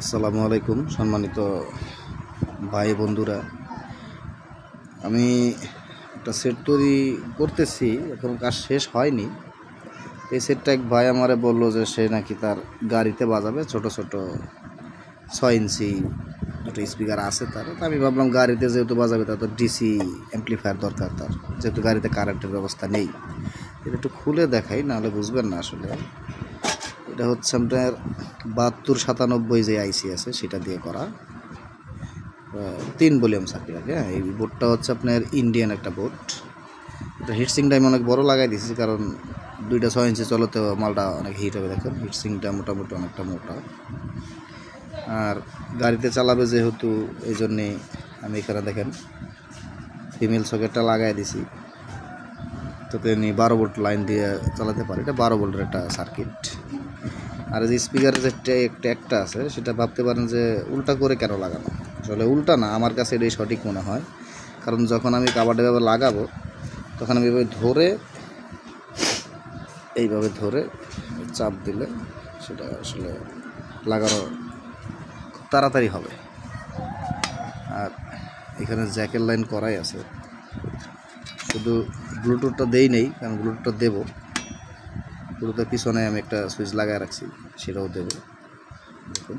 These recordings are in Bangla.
আসসালামু আলাইকুম সম্মানিত ভাই বন্ধুরা, আমি একটা সেট তৈরি করতেছি, এখন কাজ শেষ হয়নি। এই সেটটা এক ভাই আমারে বললো যে সে নাকি তার গাড়িতে বাজাবে, ছোট ছোট 6 ইঞ্চি দুটো স্পিকার আছে তার। তো আমি ভাবলাম গাড়িতে যেহেতু বাজাবে তার তো ডিসি অ্যাম্পলিফায়ার দরকার, তার যেহেতু গাড়িতে কারেন্টের ব্যবস্থা নেই। এটা একটু খুলে দেখাই, নাহলে বুঝবেন না আসলে। এটা হচ্ছে আপনার 7297 যে আইসি আছে সেটা দিয়ে করা 3 ভলিউম সার্কিট। হ্যাঁ, এই বোর্ডটা হচ্ছে আপনার ইন্ডিয়ান একটা বোর্ড। এটা হিটসিংটা আমি অনেক বড় লাগাই দিয়েছি, কারণ 2টা 6 ইঞ্চি চলতেও মালটা অনেক হিট হবে। দেখেন হিটসিংটা মোটামুটি অনেকটা মোটা, আর গাড়িতে চালাবে যেহেতু এই জন্যে আমি এখানে দেখেন ফিমেল সকেটটা লাগাই দিছি, তাতে আমি 12 ভোল্ট লাইন দিয়ে চালাতে পারি। এটা 12 ভোল্টের একটা সার্কিট। আর যে স্পিকারের যে ট্যাগটা আছে সেটা ভাবতে পারেন যে উল্টা করে কেন লাগানো। আসলে উল্টা না, আমার কাছে এটাই সঠিক মনে হয়। কারণ যখন আমি কাভারটা এভাবে লাগাবো তখন আমি এইভাবে ধরে চাপ দিলে সেটা আসলে লাগানো খুব তাড়াতাড়ি হবে। আর এখানে জ্যাকের লাইন করাই আছে, শুধু ব্লুটুথটা দেই নেই, কারণ ব্লুটুথটা দেবো। ব্লুটুথের পিছনে আমি একটা সুইচ লাগায় রাখছি, সেটাও দেবো। দেখুন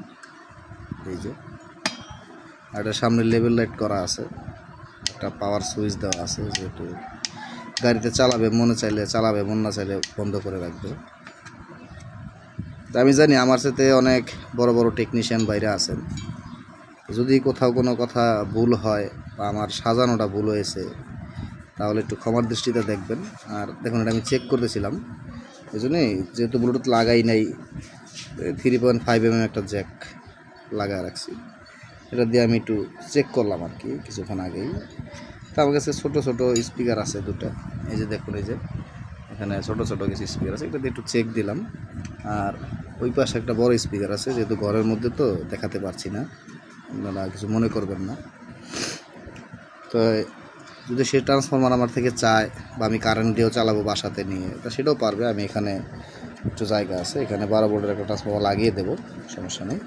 এই যে, আর এটার সামনে লেভেল লাইট করা আছে, একটা পাওয়ার সুইচ দেওয়া আছে, যেহেতু গাড়িতে চালাবে, মনে চাইলে চালাবে, মন না চাইলে বন্ধ করে রাখবে। তা আমি জানি আমার সাথে অনেক বড় বড় টেকনিশিয়ান বাইরে আছেন, যদি কোথাও কোনো কথা ভুল হয় বা আমার সাজানোটা ভুল হয়েছে তাহলে একটু ক্ষমার দৃষ্টিতে দেখবেন। আর দেখুন, এটা আমি চেক করতেছিলাম, এই জন্যই যেহেতু ব্লুটুথ লাগাই নাই, 3.5 mm একটা জ্যাক লাগায় রাখছি। এটা দিয়ে আমি একটু চেক করলাম আর কি কিছুক্ষণ আগেই। তো আমার কাছে ছোটো ছোটো স্পিকার আছে দুটো, এই যে দেখুন, এই যে এখানে ছোটো ছোটো কিছু স্পিকার আছে, এটা দিয়ে একটু চেক দিলাম। আর ওই পাশে একটা বড় স্পিকার আছে, যেহেতু ঘরের মধ্যে তো দেখাতে পারছি না, আপনারা কিছু মনে করবেন না। তো যদি সে ট্রান্সফরমার আমার থেকে চায় বা আমি কারেন্ট দিয়েও চালাবো বাসাতে নিয়ে, তা সেটাও পারবে। আমি এখানে একটু জায়গা আছে, এখানে 12 ভোল্টের একটা ট্রান্সফরমার লাগিয়ে দেবো, সমস্যা নেই।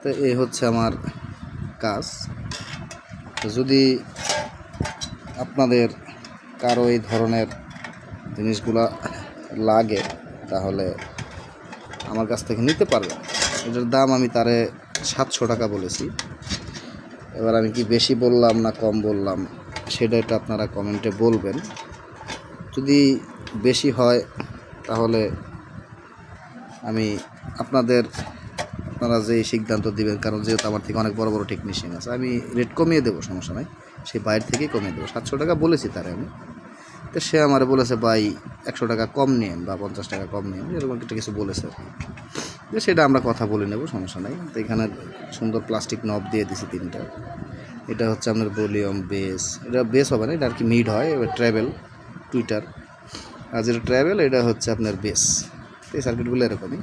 তো এই হচ্ছে আমার কাজ। তো যদি আপনাদের কারো এই ধরনের জিনিসগুলো লাগে তাহলে আমার কাছ থেকে নিতে পারবেন। এটার দাম আমি তারে 700 টাকা বলেছি। এবার আমি কি বেশি বললাম না কম বললাম সেটা এটা আপনারা কমেন্টে বলবেন। যদি বেশি হয় তাহলে আমি আপনারা যে সিদ্ধান্ত দিবেন, কারণ যেহেতু আমার থেকে অনেক বড় বড় টেকনিশিয়ান আছে, আমি রেট কমিয়ে দেবো, সমস্যা নাই। সেই বাইরে থেকেই কমিয়ে দেবো, 700 টাকা বলেছি তারে আমি। তো সে আমারে বলেছে ভাই 100 টাকা কম নিন বা 50 টাকা কম নিন, এরকম একটা কিছু বলেছে আর কি। যে সেটা আমরা কথা বলে নেব, সমস্যা নাই। তো এখানে সুন্দর প্লাস্টিক নব দিয়ে দিছি 3টা। এটা হচ্ছে আপনার ভলিউম, বেস। এটা বেস হবে না, এটা আর কি মিড হয়। এবার ট্রাভেল, টুইটার, আর যেটা ট্রাভেল এটা হচ্ছে আপনার বেস। এই সার্কিটগুলো এরকমই।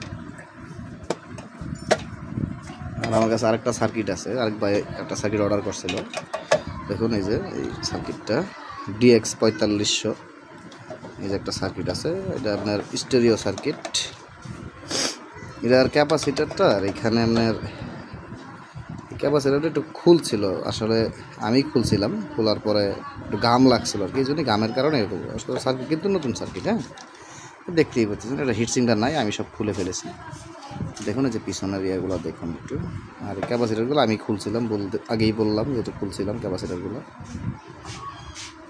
আর আমার কাছে আরেকটা সার্কিট আছে, আরেক ভাই একটা সার্কিট অর্ডার করছিল। দেখুন এই যে এই সার্কিটটা DX 4500, এই যে একটা সার্কিট আছে, এটা আপনার স্টেরিও সার্কিট। এটার ক্যাপাসিটারটা, আর এখানে আপনার ক্যাপাসিটারটা একটু খুলছিল, আসলে আমি খুলছিলাম, খোলার পরে একটু গাম লাগছিল আর কি, এই জন্য গামের কারণে এরকম। আসলে সার্কিট কিন্তু নতুন সার্কিট, হ্যাঁ দেখতেই পাচ্ছেন। এটা হিটসিংটা নাই, আমি সব খুলে ফেলেছি। দেখুন এই যে পিছনের ইয়েগুলো দেখুন একটু। আর ক্যাপাসিটারগুলো আমি খুলছিলাম, আগেই বললাম যেহেতু খুলছিলাম ক্যাপাসিটারগুলো।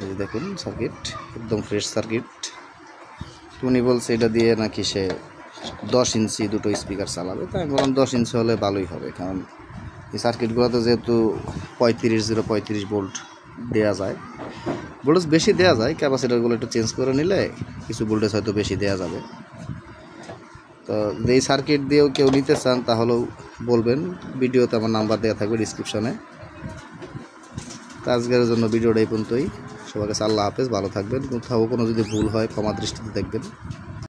এই যে দেখুন সার্কিট একদম ফ্রেশ সার্কিট। উনি বলছে এটা দিয়ে নাকি সে 10 ইঞ্চি দুটো স্পিকার চালাবে। তাই আমি বললাম 10 ইঞ্চি হলে ভালোই হবে, কারণ এই সার্কিটগুলোতে যেহেতু 35 ভোল্ট দেওয়া যায়, ভোল্টেজ বেশি দেওয়া যায়। ক্যাপাসিটারগুলো একটু চেঞ্জ করে নিলে কিছু ভোল্টেজ হয়তো বেশি দেওয়া যাবে। তো এই সার্কিট দিয়েও কেউ নিতে চান তাহলেও বলবেন, ভিডিওতে আমার নাম্বার দেওয়া থাকবে ডিসক্রিপশনে। তো আজকের জন্য ভিডিওটা এই পর্যন্তই। সবার কাছে আল্লাহ হাফেজ, ভালো থাকবেন। কোথাও কোনো যদি ভুল হয় ক্ষমা দৃষ্টিতে দেখবেন।